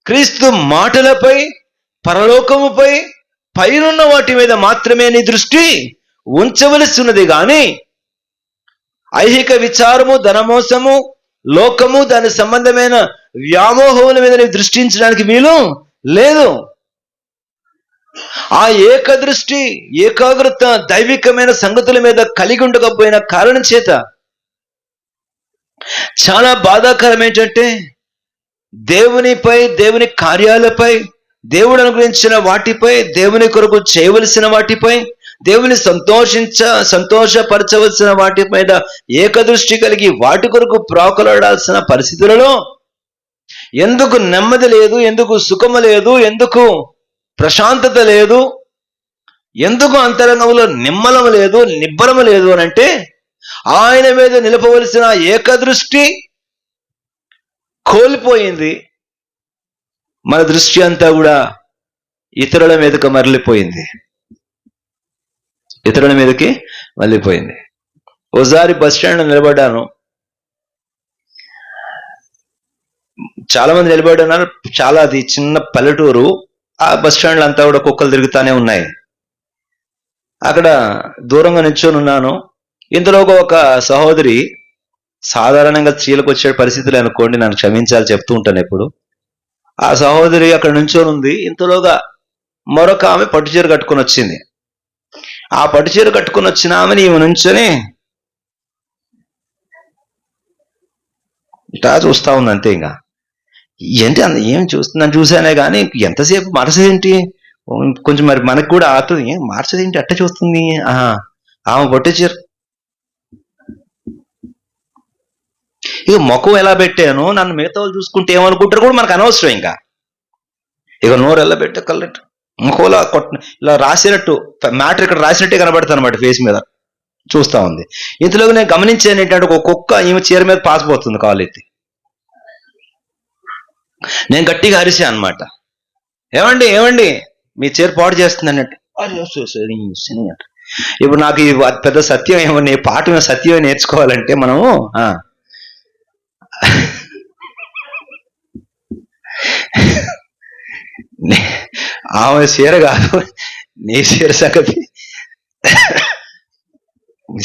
క్రీస్తు మాటలపై, పరలోకముపై, పైనున్న వాటి మీద మాత్రమే నీ దృష్టి ఉంచవలసి ఉన్నది. కానీ ఐహిక విచారము, ధనమోసము, లోకము, దాని సంబంధమైన వ్యామోహముల మీద నీ దృష్టించడానికి వీలు లేదు. ఆ ఏకదృష్టి, ఏకాగ్రత దైవికమైన సంగతుల మీద కలిగి ఉండకపోయిన కారణం చేత చాలా బాధాకరం ఏంటంటే దేవునిపై, దేవుని కార్యాలపై, దేవుడు అనుగ్రహించిన వాటిపై, దేవుని కొరకు చేయవలసిన వాటిపై, దేవుని సంతోషపరచవలసిన వాటి మీద ఏకదృష్టి కలిగి వాటి కొరకు ప్రాకులాడాల్సిన పరిస్థితులలో ఎందుకు నెమ్మది లేదు, ఎందుకు సుఖము లేదు, ఎందుకు ప్రశాంతత లేదు, ఎందుకు అంతరంగంలో నిమ్మలం లేదు, నిబ్బరము లేదు అని అంటే ఆయన మీద నిలపవలసిన ఏకదృష్టి కోల్పోయింది. మన దృష్టి అంతా కూడా ఇతరుల మీదకి మరలిపోయింది, ఇతరుల మీదకి మళ్ళీపోయింది. ఓసారి బస్ స్టాండ్ నిలబడ్డాను, చాలా మంది నిలబడి ఉన్నారు. చాలా అది చిన్న పల్లెటూరు. ఆ బస్ స్టాండ్లు అంతా కూడా కుక్కలు తిరుగుతానే ఉన్నాయి. అక్కడ దూరంగా నిల్చొని ఉన్నాను. ఇంతలో ఒక సహోదరి, సాధారణంగా స్త్రీలకు వచ్చే పరిస్థితులు అనుకోండి, నన్ను క్షమించాలి చెప్తూ ఉంటాను ఎప్పుడు. ఆ సహోదరి అక్కడ నిల్చొని ఉంది. ఇంతలోగా మరొక ఆమె పట్టుచీర కట్టుకొని వచ్చింది. ఆ పట్టుచీర కట్టుకొని వచ్చిన ఆమెని ఈమె నుంచొని ఇట్లా చూస్తా ఉంది. అంతే. ఇంకా ఏంటి ఏం చూస్తున్నాను, చూసానే కానీ ఎంతసేపు మార్చదేంటి, కొంచెం మరి మనకు కూడా ఆతుంది, ఏం మార్చదేంటి అట్ట చూస్తుంది. ఆమె పట్టుచీర ఇక ముఖం ఎలా పెట్టాను, నన్ను మిగతా వాళ్ళు చూసుకుంటే ఏమనుకుంటారు కూడా మనకు అనవసరం. ఇంకా ఇక నోరు ఎలా పెట్టే కల్లెట్టు, ముఖంలో ఇలా రాసినట్టు మ్యాటర్ ఇక్కడ రాసినట్టే కనబడతాను అనమాట ఫేస్ మీద చూస్తా ఉంది. ఇంతలోకి నేను గమనించాను ఏంటంటే ఒక కుక్క ఈమె చీర మీద పాసిపోతుంది కాలు ఎత్తి. నేను గట్టిగా అరిసా అనమాట, ఏమండి ఏమండి మీ చీర పాడు చేస్తుంది అన్నట్టు. ఇప్పుడు నాకు ఈ పెద్ద సత్యం ఏమన్నా పాఠం సత్యమే నేర్చుకోవాలంటే మనము ఆమె చీర కాదు, నీ చీర సంగతి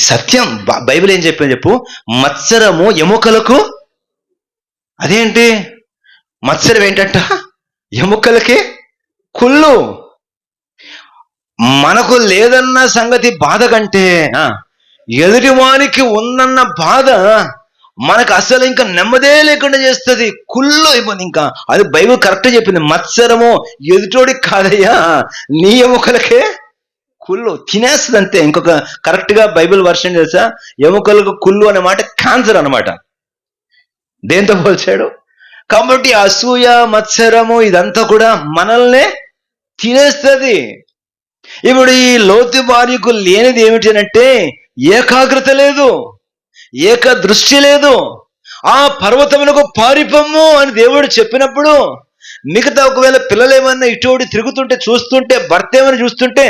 సత్యం. బైబిల్ ఏం చెప్పింది చెప్పు, మత్సరము ఎముకలకు, అదేంటి మత్సరం ఏంటంట, ఎముకలకి కుళ్ళు. మనకు లేదన్న సంగతి బాధ కంటే ఎదుటివానికి ఉందన్న బాధ మనకు అసలు ఇంకా నెమ్మదే లేకుండా చేస్తుంది, కుళ్ళు అయిపోయింది. ఇంకా అది బైబిల్ కరెక్ట్ చెప్పింది, మత్సరము ఎదుటోడికి కాదయ్యా నీ ఎముకలకే కుళ్ళు, తినేస్తుంది అంతే. ఇంకొక కరెక్ట్ గా బైబిల్ వర్షన్ తెలుసా, ఎముకలకు కుళ్ళు అనే మాట క్యాన్సర్ అనమాట. దేంతో పోల్చాడు? కాబట్టి అసూయ మత్సరము ఇదంతా కూడా మనల్నే తినేస్తుంది. ఇప్పుడు ఈ లోతు భార్యకు లేనిది ఏమిటి అంటే ఏకాగ్రత లేదు, ఏక దృష్టి లేదు. ఆ పర్వతమునకు పారిపోము అని దేవుడు చెప్పినప్పుడు మిగతా ఒకవేళ పిల్లలు ఏమన్నా ఇటు తిరుగుతుంటే చూస్తుంటే, భర్త ఏమైనా చూస్తుంటే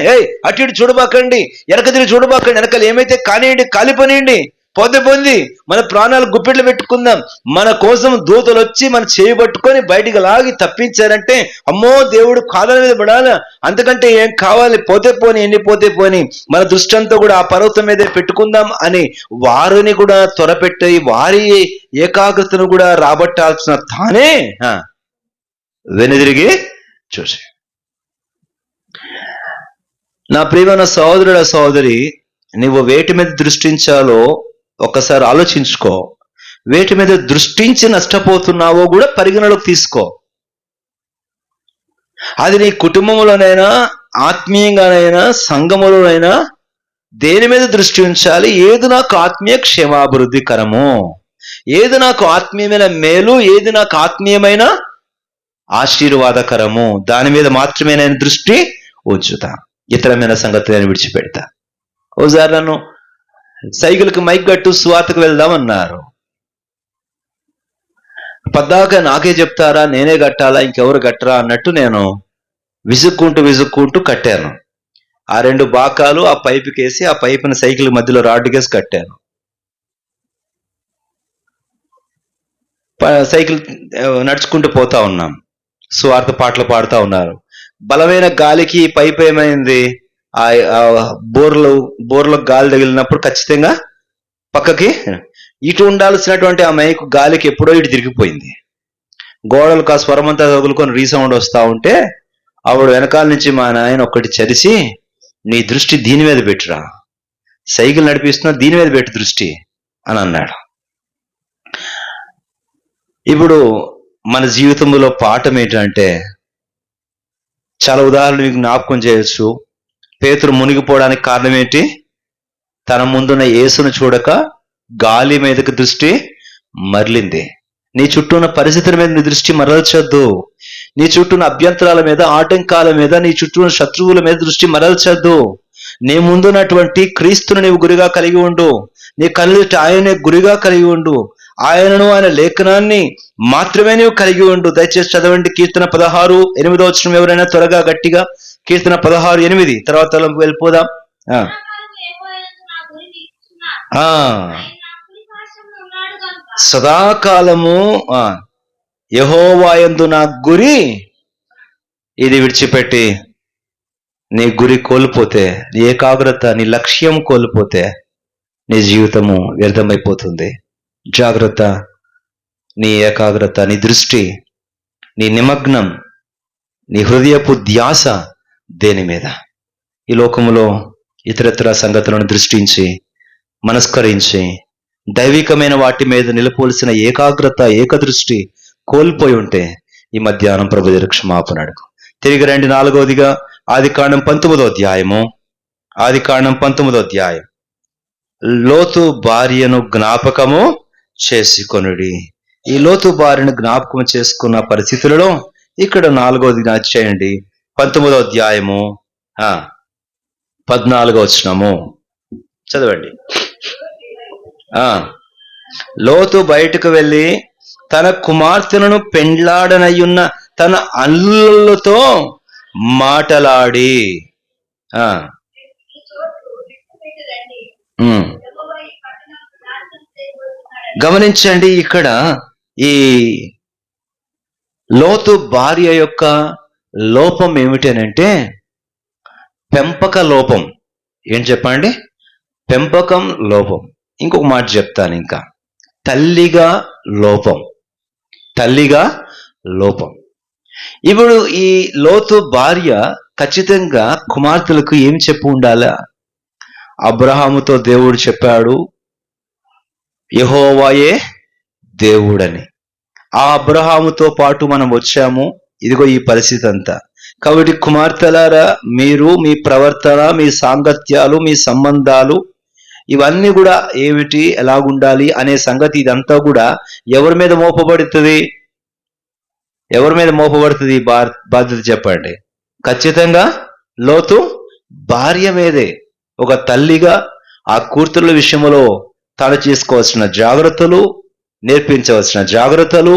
అటు ఇటు చూడబాకండి, వెనక తిరిగి చూడబాకండి, వెనకాల ఏమైతే కానివ్వండి కాలిపోనియండి, పొంది మన ప్రాణాలు గుప్పెట్లు పెట్టుకుందాం. మన కోసం దూతలు వచ్చి మన చేయి పట్టుకొని బయటికి లాగి తప్పించారంటే అమ్మో దేవుడు కాళ్ళ మీద పడాలా, అంతకంటే ఏం కావాలి, పోతే పోని ఎన్ని పోతే పోని, మన దృష్టి అంతా కూడా ఆ పర్వతం మీదే పెట్టుకుందాం అని వారిని కూడా త్వరపెట్టి వారి ఏకాగ్రతను కూడా రాబట్టాల్సిన తానే వెనుదిరిగి చూసి. నా ప్రియమైన సహోదరుడ సహోదరి, నువ్వు వేటి మీద దృష్టించాలో ఒక్కసారి ఆలోచించుకో. వేటి మీద దృష్టించి నష్టపోతున్నావో కూడా పరిగణలోకి తీసుకో. అది నీ కుటుంబంలోనైనా, ఆత్మీయంగానైనా, సంఘములోనైనా దేని మీద దృష్టి ఉంచాలి? ఏది నాకు ఆత్మీయ క్షేమాభివృద్ధికరము, ఏది నాకు ఆత్మీయమైన మేలు, ఏది నాకు ఆత్మీయమైన ఆశీర్వాదకరము, దాని మీద మాత్రమే నేను దృష్టి ఉంచుతా, ఇతరమైన సంగతి నేను విడిచిపెడతా. ఓసారి నన్ను సైకిల్కి మైక్ కట్టు సువార్తకు వెళ్దామన్నారు. పద్దాక నాకే చెప్తారా, నేనే కట్టాలా, ఇంకెవరు కట్టరా అన్నట్టు నేను విసుక్కుంటూ కట్టాను. ఆ 2 బాకాలు ఆ పైపుకేసి ఆ పైపుని సైకిల్ మధ్యలో రాడ్డుకేసి కట్టాను. సైకిల్ నడుచుకుంటూ పోతా ఉన్నాం, సువార్త పాటలు పాడుతూ ఉన్నారు. బలమైన గాలికి పైపు ఏమైంది, ఆ బోర్లో గాలి తగిలినప్పుడు ఖచ్చితంగా పక్కకి ఇటు ఉండాల్సినటువంటి ఆ మైకు గాలికి ఎప్పుడో ఇటు తిరిగిపోయింది. గోడలకు ఆ స్వరమంతా తగులుకొని రీసౌండ్ వస్తూ ఉంటే ఆవిడ వెనకాల నుంచి మా నాయన ఒక్కటి చరిసి, నీ దృష్టి దీని మీద పెట్టురా, సైకిల్ నడిపిస్తున్నా దీని మీద పెట్టు దృష్టి అని అన్నాడు. ఇప్పుడు మన జీవితంలో పాఠం ఏంటంటే, చాలా ఉదాహరణలు మీకు జ్ఞాపకం చేయొచ్చు. పేతురు మునిగిపోవడానికి కారణం ఏంటి? తన ముందున్న యేసును చూడక గాలి మీదకి దృష్టి మరలింది. నీ చుట్టూ ఉన్న పరిస్థితుల మీద నీ దృష్టి మరల్చొద్దు. నీ చుట్టూ ఉన్న అభ్యంతరాల మీద, ఆటంకాల మీద, నీ చుట్టూ ఉన్న శత్రువుల మీద దృష్టి మరల్చొద్దు. నీ ముందున్నటువంటి క్రీస్తును నీవు గురిగా కలిగి ఉండు. నీ కళ్ళు ఆయనే గురిగా కలిగి ఉండు. ఆయనను, ఆయన లేఖనాన్ని మాత్రమే నీవు కలిగి ఉండు. దయచేసి చదవండి కీర్తన 16:8 ఎవరైనా త్వరగా గట్టిగా. కీర్తన 16:8 తర్వాత వెళ్ళిపోదాం. సదాకాలము యెహోవా యందు నా గురి, ఇది విడిచిపెట్టి నీ గురి కోల్పోతే, నీ ఏకాగ్రత, నీ లక్ష్యం కోల్పోతే నీ జీవితము వ్యర్థమైపోతుంది. జాగ్రత్త. నీ ఏకాగ్రత, నీ దృష్టి, నీ నిమగ్నం, నీ హృదయపు ధ్యాస దేని మీద? ఈ లోకములో ఇతరత్ర సంగతులను దృష్టించి మనస్కరించి దైవికమైన వాటి మీద నిలపోల్సిన ఏకాగ్రత, ఏకదృష్టి కోల్పోయి ఉంటే ఈ మధ్యాహ్నం ప్రభు దగ్గర క్షమాపణ అడుగు. తిరిగి రండి. 4వదిగా ఆదికాండం 19వ అధ్యాయము. ఆదికాండం 19వ అధ్యాయం. లోతు భార్యను జ్ఞాపకము చేసుకొనుడి. ఈ లోతు భార్యను జ్ఞాపకం చేసుకున్న పరిస్థితులలో ఇక్కడ 4వది చేయండి. 19వ అధ్యాయము 14వ వచనము చదవండి. లోతు బయటకు వెళ్ళి తన కుమార్తెలను పెండ్లాడనయ్యున్న తన అల్లులతో మాటలాడి గమనించండి, ఇక్కడ ఈ లోతు భార్య యొక్క లోపం ఏమిటనంటే పెంపక లోపం. ఏం చెప్పండి? పెంపకం లోపం. ఇంకొక మాట చెప్తాను, ఇంకా తల్లిగా లోపం. తల్లిగా లోపం. ఇప్పుడు ఈ లోతు భార్య ఖచ్చితంగా కుమార్తెలకు ఏం చెప్పు ఉండాలా? అబ్రహాముతో దేవుడు చెప్పాడు యెహోవాయే దేవుడని. ఆ అబ్రహాముతో పాటు మనం వచ్చాము, ఇదిగో ఈ పరిస్థితి అంతా. కాబట్టి కుమార్తెలారా, మీరు మీ ప్రవర్తన, మీ సాంగత్యాలు, మీ సంబంధాలు ఇవన్నీ కూడా ఏమిటి, ఎలాగుండాలి అనే సంగతి ఇదంతా కూడా ఎవరి మీద మోపబడుతుంది? ఎవరి మీద మోపబడుతుంది బాధ్యత చెప్పండి? ఖచ్చితంగా లోతు భార్య మీదే. ఒక తల్లిగా ఆ కూతుర్ల విషయంలో తాను చేసుకోవాల్సిన జాగ్రత్తలు, నేర్పించవలసిన జాగ్రత్తలు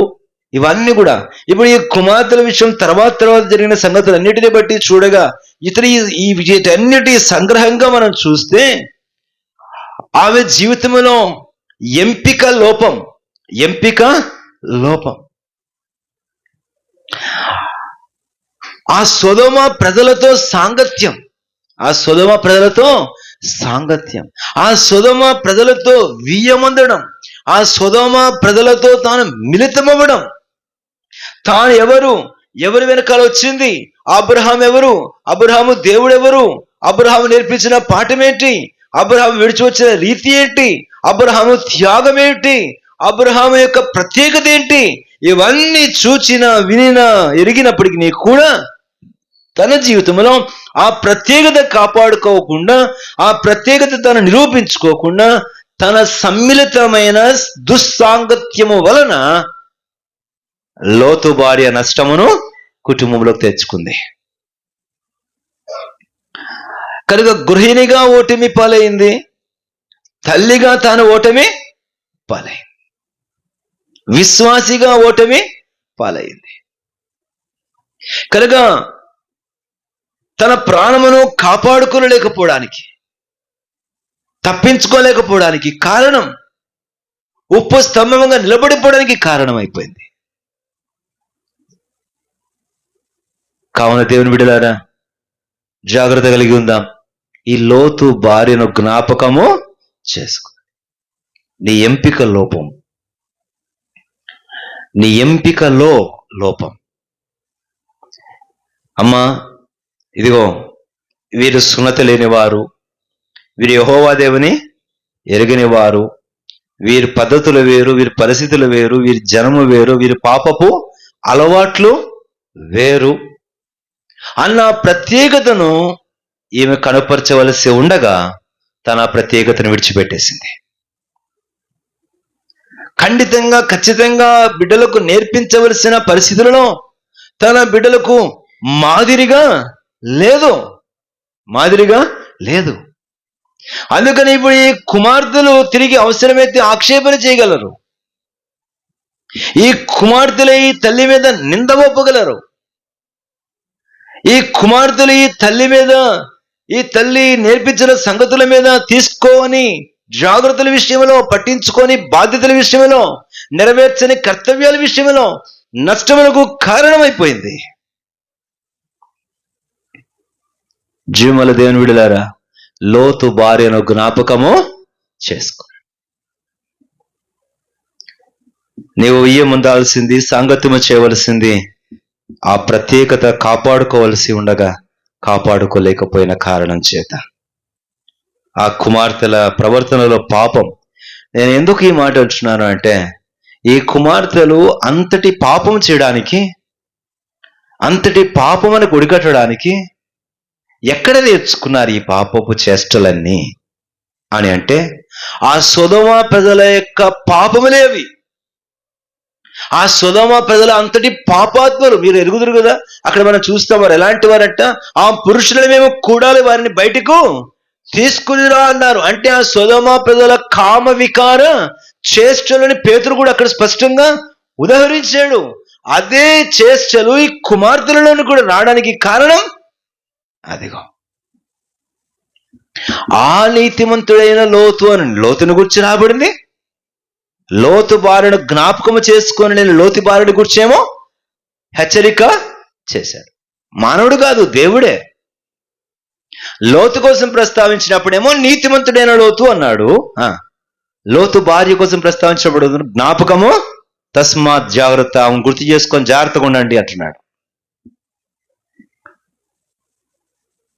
ఇవన్నీ కూడా. ఇప్పుడు ఈ కుమార్తెల విషయం తర్వాత జరిగిన సంగతులన్నిటిని బట్టి చూడగా ఈ వీటన్నిటి సంగ్రహంగా మనం చూస్తే ఆమె జీవితంలో ఎంపిక లోపం. ఆ సొదొమ ప్రజలతో సాంగత్యం, ఆ సొదొమ ప్రజలతో వియ్యమందడం, ఆ సొదొమ ప్రజలతో తాను మిళితమవ్వడం. తాను ఎవరి వెనకాల వచ్చింది? అబ్రహాం ఎవరు? అబ్రహాము దేవుడెవరు? అబ్రహాము నేర్పించిన పాఠమేంటి? అబ్రహాము విడిచి వచ్చిన రీతి ఏంటి? అబ్రహాము త్యాగం ఏంటి? అబ్రహాము యొక్క ప్రత్యేకత ఏంటి? ఇవన్నీ చూచినా వినినా ఎరిగినప్పటికీ కూడా తన జీవితంలో ఆ ప్రత్యేకత కాపాడుకోకుండా, ఆ ప్రత్యేకత తను నిరూపించుకోకుండా తన సమ్మిళితమైన దుస్సాంగత్యము వలన లోతు భార్య నష్టమును కుటుంబంలోకి తెచ్చుకుంది. కనుక గృహిణిగా ఓటమి పాలైంది, తల్లిగా తాను ఓటమి పాలైంది, విశ్వాసిగా ఓటమి పాలైంది. కనుక తన ప్రాణమును కాపాడుకోలేకపోవడానికి, తప్పించుకోలేకపోవడానికి కారణం, ఉప్పు స్తంభంగా నిలబడిపోవడానికి కారణం అయిపోయింది. కావున దేవుని బిడ్డలారా, జాగ్రత్త కలిగి ఉందాం. ఈ లోతు భార్యను జ్ఞాపకము చేసుకో. నీ ఎంపికలో లోపం. అమ్మా, ఇదిగో వీరు సున్నత లేనివారు, వీరు యెహోవా దేవుని ఎరగని వారు, వీరి పద్ధతులు వేరు, వీరి పరిస్థితులు వేరు, వీరి జనము వేరు, వీరి పాపపు అలవాట్లు వేరు అన్న ప్రత్యేకతను ఈమె కనపరచవలసి ఉండగా తన ప్రత్యేకతను విడిచిపెట్టేసింది. ఖచ్చితంగా బిడ్డలకు నేర్పించవలసిన పరిస్థితులలో తన బిడ్డలకు మాదిరిగా లేదు. అందుకని ఇప్పుడు ఈ కుమార్తెలు తిరిగి అవసరమైతే ఆక్షేపణ చేయగలరు. ఈ కుమార్తెలు ఈ తల్లి మీద నింద మోపగలరు. ఈ కుమార్తెలు ఈ తల్లి నేర్పించిన సంగతుల మీద తీసుకోని జాగ్రత్తల విషయంలో, పట్టించుకొని బాధ్యతల విషయంలో, నెరవేర్చని కర్తవ్యాల విషయంలో నష్టములకు కారణమైపోయింది. జీవముల దేవుని విడులారా, లోతు భార్యను జ్ఞాపకము చేసుకో. నీవు ముందాల్సింది, సాంగత్యము చేయవలసింది ఆ ప్రత్యేకత కాపాడుకోవలసి ఉండగా కాపాడుకోలేకపోయిన కారణం చేత ఆ కుమార్తెల ప్రవర్తనలో పాపం. నేను ఎందుకు ఈ మాట అంటున్నాను అంటే, ఈ కుమార్తెలు అంతటి పాపం చేయడానికి, అంతటి పాపమని కొడిగట్టడానికి ఎక్కడ నేర్చుకున్నారు ఈ పాపపు చేష్టలన్నీ అని అంటే, ఆ సొదొమ ప్రజల యొక్క పాపములేవి. ఆ సొదొమ ప్రజల అంతటి పాపాత్మలు. మీరు ఎరుగుదురు కదా, అక్కడ మనం చూస్తాం వారు ఎలాంటి వారంట, ఆ పురుషులను మేము కూడాలి వారిని బయటకు తీసుకునిరా అన్నారు. అంటే ఆ సొదొమ ప్రజల కామ వికార చేష్టలని పేతురు కూడా అక్కడ స్పష్టంగా ఉదహరించాడు. అదే చేష్టలు ఈ కుమార్తెలలోని కూడా రావడానికి కారణం అదిగో ఆ నీతిమంతుడైన లోతు అని లోతుని గురించి రాబడింది. లోతు భార్యను జ్ఞాపకము చేసుకొని నేను లోతు భార్యను గురించేమో హెచ్చరిక చేశాడు. మానవుడు కాదు, దేవుడే. లోతు కోసం ప్రస్తావించినప్పుడేమో నీతిమంతుడైన లోతు అన్నాడు. లోతు భార్య కోసం ప్రస్తావించినప్పుడు జ్ఞాపకము తస్మాత్ జాగ్రత్త, గుర్తు చేసుకొని జాగ్రత్తగా ఉండండి అంటున్నాడు.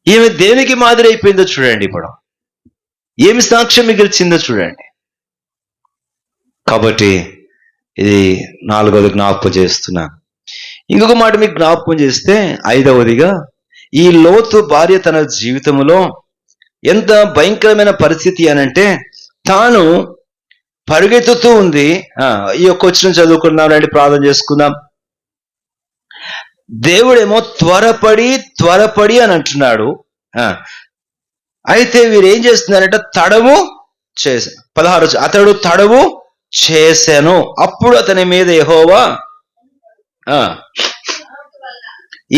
ఈమె దేనికి మాదిరి అయిపోయిందో చూడండి. ఇప్పుడు ఏమి సాక్ష్యం మిగిల్చిందో చూడండి. కాబట్టి ఇది 4వది జ్ఞాపకం చేస్తున్నా. ఇంకొక మాట మీకు జ్ఞాపకం చేస్తే 5వదిగా, ఈ లోతు భార్య తన జీవితంలో ఎంత భయంకరమైన పరిస్థితి అనంటే, తాను పరిగెత్తుతూ ఉంది. ఈ యొక్క వచనం చదువుకున్నాం, రండి ప్రార్థన చేసుకుందాం. దేవుడేమో త్వరపడి అని అంటున్నాడు. అయితే వీరు ఏం చేస్తున్నారంటే తడవు చేసా. 16 అతడు తడవు చేశాను, అప్పుడు అతని మీద యెహోవా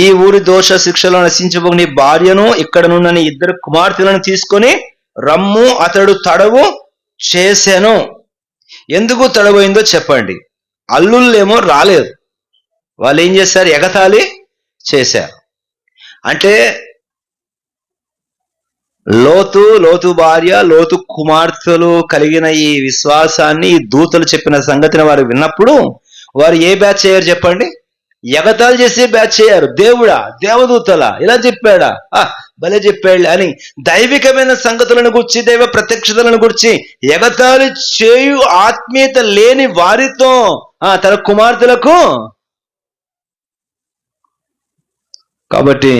ఈ ఊరి దోష శిక్షలో నశించబోని నీ భార్యను ఇక్కడనున్న నీ 2 కుమార్తెలను తీసుకొని రమ్ము, అతడు తడవు చేశాను. ఎందుకు తడవైందో చెప్పండి. అల్లుళ్ళేమో రాలేదు, వాళ్ళు ఏం చేశారు? ఎగతాళి చేశారు. అంటే లోతు భార్య, లోతు కుమార్తెలు కలిగిన ఈ విశ్వాసాన్ని ఈ దూతలు చెప్పిన సంగతిని వారు విన్నప్పుడు వారు ఏ బ్యాచ్ అయ్యారు చెప్పండి? ఎగతాళి చేసే బ్యాచ్ అయ్యారు. దేవుడా, దేవదూతలా, ఇలా చెప్పాడా, భలే చెప్పాడు అని దైవికమైన సంగతులను గురించి, దైవ ప్రత్యక్షతలను గురించి ఎగతాళి చేయు ఆత్మీయత లేని వారితో తన కుమార్తెలకు. కాబట్టి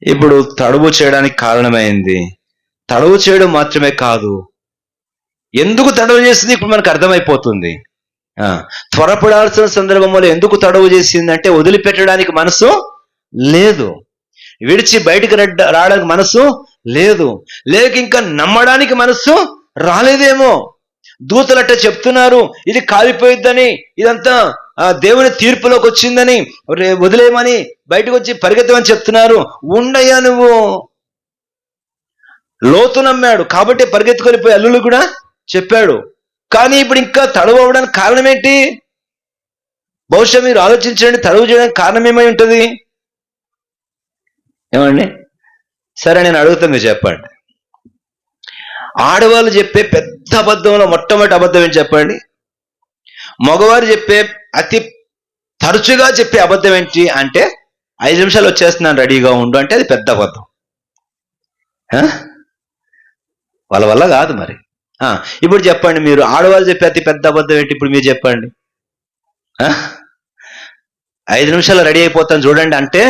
ఇప్పుడు తడువు చేయడానికి కారణమైంది. తడువు చేయడం మాత్రమే కాదు, ఎందుకు తడవు చేసింది ఇప్పుడు మనకు అర్థమైపోతుంది. త్వరపడాల్సిన సందర్భంలో ఎందుకు తడవు చేసిందంటే వదిలిపెట్టడానికి మనసు లేదు, విడిచి బయటికి రావడానికి మనసు లేదు, లేక ఇంకా నమ్మడానికి మనసు రాలేదేమో. దూతలట్ట చెప్తున్నారు, ఇది కాలిపోయిద్దని, ఇదంతా దేవుని తీర్పులోకి వచ్చిందని, వదిలేయమని, బయటకు వచ్చి పరిగెత్తమని చెప్తున్నారు. ఉండయ్యా, నువ్వు లోతు నమ్మాడు కాబట్టి పరిగెత్తుకొని అల్లులు కూడా చెప్పాడు. కానీ ఇప్పుడు ఇంకా తడవు అవ్వడానికి కారణం ఏంటి? బహుశా మీరు ఆలోచించండి, తడవు చేయడానికి కారణం ఏమై ఉంటుంది? ఏమండి? సరే, నేను అడుగుతా, మీరు చెప్పండి. ఆడవాళ్ళు చెప్పే పెద్ద అబద్ధంలో మొట్టమొదటి అబద్ధం ఏంటి చెప్పండి? మగవారు చెప్పే అతి తరచుగా చెప్పే అబద్ధం ఏంటి అంటే 5 నిమిషాలు వచ్చేస్తున్నాను, రెడీగా ఉండు అంటే అది పెద్ద అబద్ధం. వాళ్ళ వల్ల కాదు మరి. ఇప్పుడు చెప్పండి, మీరు ఆడవాళ్ళు చెప్పే అతి పెద్ద అబద్ధం ఏంటి? ఇప్పుడు మీరు చెప్పండి. 5 నిమిషాలు రెడీ అయిపోతాను చూడండి అంటే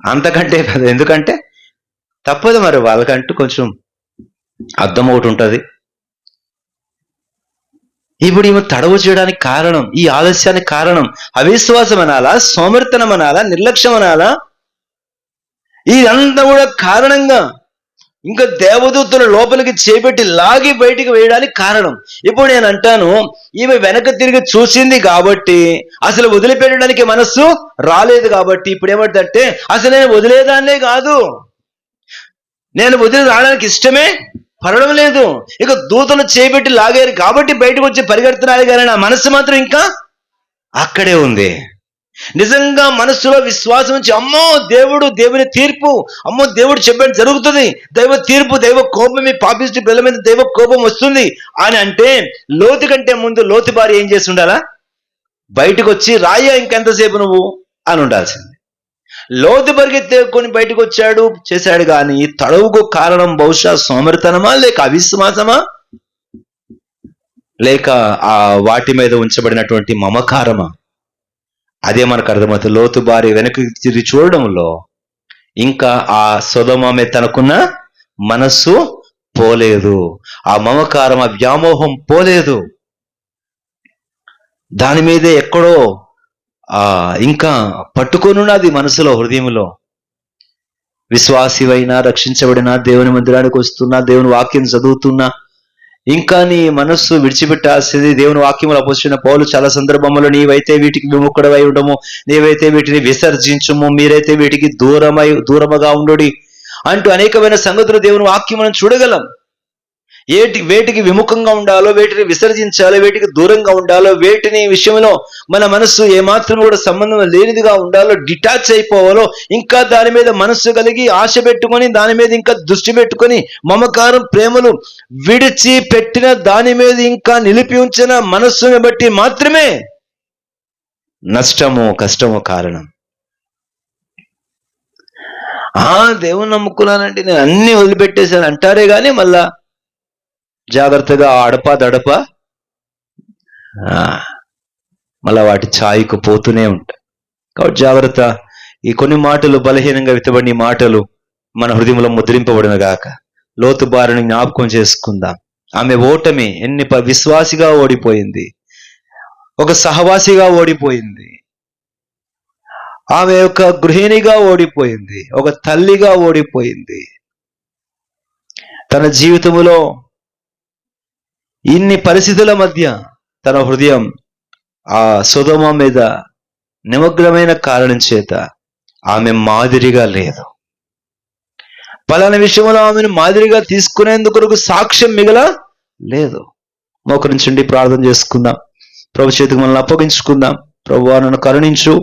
అంతకంటే ఎందుకంటే తప్పదు మరి, వాళ్ళకంటూ కొంచెం అర్థం ఒకటి ఉంటుంది. ఇప్పుడు ఈమె తడవు చేయడానికి కారణం, ఈ ఆలస్యానికి కారణం అవిశ్వాసం అనాలా, సోమర్తనం అనాలా, నిర్లక్ష్యం అనాలా, ఇదంతా కూడా కారణంగా ఇంకా దేవదూతలు లోపలికి చేపెట్టి లాగి బయటికి వేయడానికి కారణం. ఇప్పుడు నేను అంటాను, ఈమె వెనక తిరిగి చూసింది కాబట్టి, అసలు వదిలిపెట్టడానికి మనస్సు రాలేదు కాబట్టి ఇప్పుడు ఏమంటే అసలు నేను వదిలేదాన్నే కాదు, నేను వదిలి రావడానికి ఇష్టమే పడడం లేదు, ఇక దూతలు చేపెట్టి లాగారు కాబట్టి బయటకు వచ్చి పరిగెడుతున్నారు, కానీ నా మనస్సు మాత్రం ఇంకా అక్కడే ఉంది. నిజంగా మనస్సులో విశ్వాసం వచ్చి, అమ్మో దేవుడు, దేవుని తీర్పు, అమ్మో దేవుడు చెప్పడం జరుగుతుంది, దైవ తీర్పు, దైవ కోపం, మీ పాపిష్టి పిల్లల మీద దైవ కోపం వస్తుంది అని అంటే, లోతు కంటే ముందు లోతు భార్య ఏం చేసి ఉండాలా? బయటకు వచ్చి రాయ్యా ఇంకెంతసేపు నువ్వు అని ఉండాల్సింది. లోతు పరిగెత్తుకొని బయటకు వచ్చాడు, చేశాడు. కానీ తడవుకు కారణం బహుశా సోమరితనమా, లేక అవిశ్వాసమా, లేక ఆ వాటి మీద ఉంచబడినటువంటి మమకారమా? అదే మనకు అర్థమవుతుంది. లోతు భార్య వెనక్కి తిరిగి చూడడంలో ఇంకా ఆ సొదొమ మీద తనకున్న మనస్సు పోలేదు, ఆ మమకారం, ఆ వ్యామోహం పోలేదు. దాని మీదే ఎక్కడో ఇంకా పట్టుకొనున్నది మనసులో, హృదయంలో. విశ్వాసివైనా, రక్షించబడినా, దేవుని మందిరానికి వస్తున్నా, దేవుని వాక్యం చదువుతున్నా, ఇంకా నీ మనస్సు విడిచిపెట్టాల్సింది. దేవుని వాక్యములు అపోస్తలుడైన పౌలు చాలా సందర్భములో నీవైతే వీటికి విముఖుడవై ఉండము, నీవైతే వీటిని విసర్జించుము, మీరైతే వీటికి దూరముగా ఉండుడి అంటూ అనేకమైన సంగతులు దేవుని వాక్యములను చూడగలం. వేటికి విముఖంగా ఉండాలో, వేటిని విసర్జించాలో, వేటికి దూరంగా ఉండాలో, వేటిని విషయంలో మన మనస్సు ఏమాత్రం కూడా సంబంధం లేనిదిగా ఉండాలో, డిటాచ్ అయిపోవాలో, ఇంకా దాని మీద మనస్సు కలిగి ఆశ పెట్టుకొని దాని మీద ఇంకా దృష్టి పెట్టుకొని మమకారం ప్రేమలు విడిచి పెట్టిన దాని మీద ఇంకా నిలిపి ఉంచిన మనస్సుని బట్టి మాత్రమే నష్టము కష్టము కారణం. దేవుని నమ్ముకున్నానంటే నేను అన్ని వదిలిపెట్టేశాను అంటారే కానీ మళ్ళా జాగ్రత్తగా దడప మళ్ళా వాటి ఛాయకు పోతూనే ఉంటాయి. కాబట్టి జాగ్రత్త. ఈ కొన్ని మాటలు బలహీనంగా విత్తబడిన మాటలు మన హృదయంలో ముద్రింపబడిన గాక. లోతు బారిని జ్ఞాపకం చేసుకుందాం. ఆమె ఓటమి విశ్వాసిగా ఓడిపోయింది, ఒక సహవాసిగా ఓడిపోయింది, ఆమె యొక్క గృహిణిగా ఓడిపోయింది, ఒక తల్లిగా ఓడిపోయింది. తన జీవితంలో ఇన్ని పరిస్థితుల మధ్య తన హృదయం ఆ సొదొమ మీద నిమగ్నమైన కారణం చేత ఆమె మాదిరిగా లేదు. పలానా విషయంలో ఆమెను మాదిరిగా తీసుకునేందుకు సాక్ష్యం మిగల లేదు. మోకరించండి, ప్రార్థన చేసుకుందాం. ప్రభు చేతికి మనల్ని అప్పగించుకుందాం. ప్రభువా నన్ను కరుణించు,